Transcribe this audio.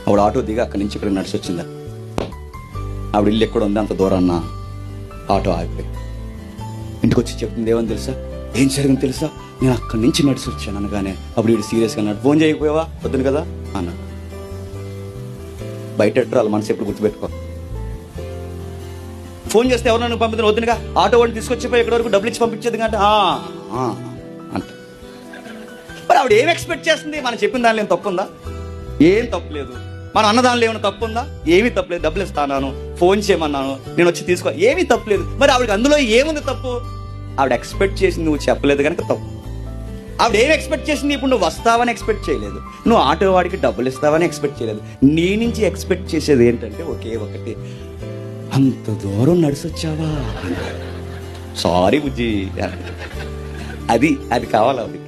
ఆవిడ ఆటో దిగి అక్కడి నుంచి ఇక్కడ నడిచి వచ్చిందా. ఆవిడ ఇల్లు ఎక్కడ ఉంది, అంత దూరాన్న ఆటో ఆగిపోయి ఇంటికి వచ్చి చెప్తుంది, ఏమని తెలుసా, ఏం జరిగింది తెలుసా, నేను అక్కడి నుంచి నడిచి వచ్చాను అనగానే అప్పుడు వీడు సీరియస్గా అన్నాడు, ఫోన్ చేయకపోయావా వద్దును కదా అన్నాడు. బయట వాళ్ళ మనసు ఎప్పుడు గుర్తుపెట్టుకో. ఫోన్ చేస్తే ఎవరు నన్ను పంపితే వద్దునుగా, ఆటో వాడిని తీసుకొచ్చిపోయి ఇక్కడ వరకు డబ్బులు ఇచ్చి పంపించేది అంటే అంట. మరి ఆవిడ ఏం ఎక్స్పెక్ట్ చేస్తుంది? మనం చెప్పిన దానిలో ఏం తప్పు ఉందా? ఏం తప్పు లేదు. మనం అన్న దానిలో ఏమైనా తప్పు ఉందా? ఏమీ తప్పులేదు. డబ్బులు ఇస్తాను, ఫోన్ చేయమన్నాను, నేను వచ్చి తీసుకో, ఏమీ తప్పులేదు. మరి ఆవిడకి అందులో ఏముంది తప్పు? ఆవిడ ఎక్స్పెక్ట్ చేసింది నువ్వు చెప్పలేదు కనుక తప్పు. ఆవిడ ఏం ఎక్స్పెక్ట్ చేసింది? ఇప్పుడు నువ్వు వస్తావని ఎక్స్పెక్ట్ చేయలేదు, నువ్వు ఆటో వాడికి డబ్బులు ఇస్తావని ఎక్స్పెక్ట్ చేయలేదు. నీ నుంచి ఎక్స్పెక్ట్ చేసేది ఏంటంటే ఒకే ఒకటి, అంత దూరం నడిచొచ్చావా, సారీ బుజ్జి, అది కావాలి ఆవిడకి.